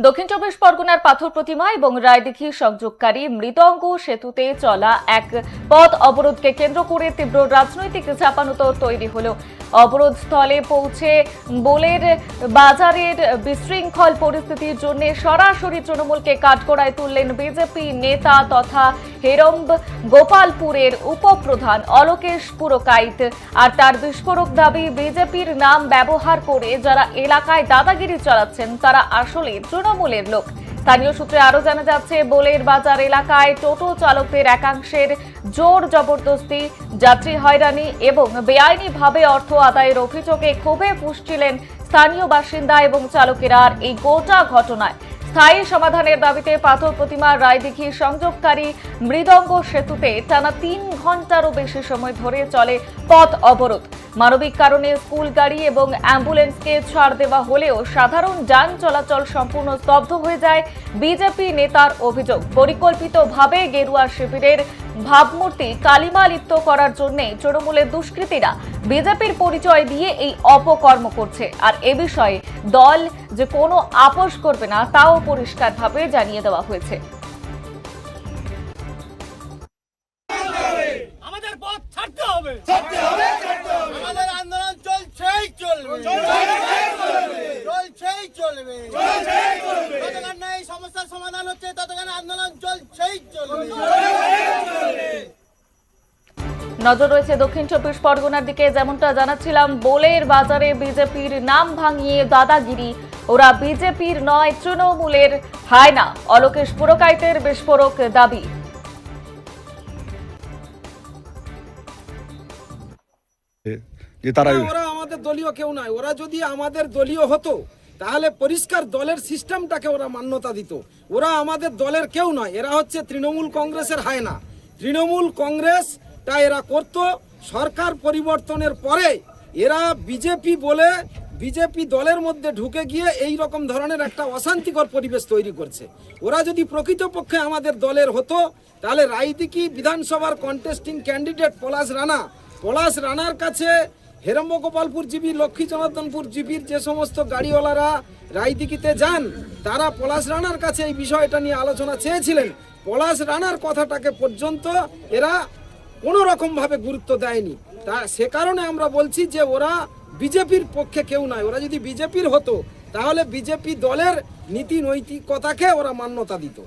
দক্ষিণ চব্বিশ পরগনার পাথর প্রতিমা এবং রায়দিঘি সংযোগকারী মৃদঙ্গ সেতুতে চলা এক পথ অবরোধকে কেন্দ্র করে তীব্র রাজনৈতিক চাপানুতর তৈরি হলো। অবরোধ স্থলে পৌঁছে বোলের বাজারের বিশৃঙ্খল পরিস্থিতির জন্য সরাসরি তৃণমূলকে কাঠগড়ায় তুললেন বিজেপি নেতা তথা হেরম্ব গোপালপুরের উপপ্রধান অলোকেশ পুরকাইত। আর তার বিস্ফোরক দাবি, বিজেপির নাম ব্যবহার করে যারা এলাকায় দাদাগিরি চালাচ্ছেন তারা আসলে তৃণমূলের লোক। স্থানীয় সূত্রে আরো জানা যাচ্ছে, বোলের বাজার এলাকায় টোটো চালকদের একাংশের জোর জবরদস্তি, যাত্রী হয়রানি এবং বেআইনিভাবে অর্থ আদায়ের অভিযোগে ক্ষোভে ফুঁসছিলেন স্থানীয় বাসিন্দা এবং চালকেরা। আর এই গোটা ঘটনায় স্থায়ী সমাধানের দাবিতে পাথর প্রতিমা রায়দিঘি সংযোগকারী মৃদঙ্গ সেতুতে টানা 3 ঘন্টারও বেশি সময় ধরে চলে পথ অবরোধ। মানবিক কারণে স্কুল গাড়ি এবং অ্যাম্বুলেন্সকে ছাড় দেওয়া হলেও সাধারণ যান চলাচল সম্পূর্ণ স্তব্ধ হয়ে যায়। বিজেপি নেতার অভিযোগ, পরিকল্পিতভাবে গেরুয়া শিবিরের ভাবমূর্তি কালিমা লিপ্ত করার জন্য তৃণমূলের দুষ্কৃতীরা বিজেপির পরিচয় দিয়ে এই অপকর্ম করছে। আর এ বিষয়ে দল যে কোনো আপোষ করবে না তাও পরিষ্কারভাবে জানিয়ে দেওয়া হয়েছে। আমাদের পথ ছাড়তে হবে, আমাদের আন্দোলন চলছেই চলবে, যতক্ষণ না এই সমস্যার সমাধান হচ্ছে ততক্ষণ আন্দোলন চলছেই চলবে। নজর রয়েছে দক্ষিণ চব্বিশ পরগনার দিকে। যেমনটা জানাচ্ছিলাম, বোলের বাজারে বিজেপির নাম ভাঙিয়ে দাদাগিরি, ওরা বিজেপির নয় তৃণমূলের হায়না, অলোকেশ পুরকাইতের বিস্ফোরক দাবি। ওরা আমাদের দলীয় কেউ নয়। ওরা যদি আমাদের দলীয় হতো তাহলে পরিষ্কার দলের সিস্টেমটাকে ওরা মান্যতা দিত। ওরা আমাদের দলের কেউ নয়, এরা হচ্ছে তৃণমূল কংগ্রেসের হায়না। তৃণমূল কংগ্রেসটা এরা করত। সরকার পরিবর্তনের পরে এরা বিজেপি বলে বিজেপি দলের মধ্যে ঢুকে গিয়ে এই রকম ধরনের একটা অশান্তিকর পরিবেশ তৈরি করছে। ওরা যদি প্রকৃতপক্ষে আমাদের দলের হতো তাহলে রায়দিঘি বিধানসভার কন্টেস্টিং ক্যান্ডিডেট পলাশ রানার কাছে হেরম্ব গোপালপুর জিবি, লক্ষ্মী জনার্দনপুর জিবির যে সমস্ত গাড়িওয়ালারা রায়দিঘিতে যান তারা পলাশ রানার কাছে এই বিষয়টা নিয়ে আলোচনা চেয়েছিলেন। পলাশ রানার কথাটাকে পর্যন্ত এরা কোনো রকমভাবে গুরুত্ব দেয়নি। তা সে কারণে আমরা বলছি যে ওরা বিজেপির পক্ষে কেউ নয়। ওরা যদি বিজেপির হতো তাহলে বিজেপি দলের নীতি নৈতিকতাকে ওরা মান্যতা দিত।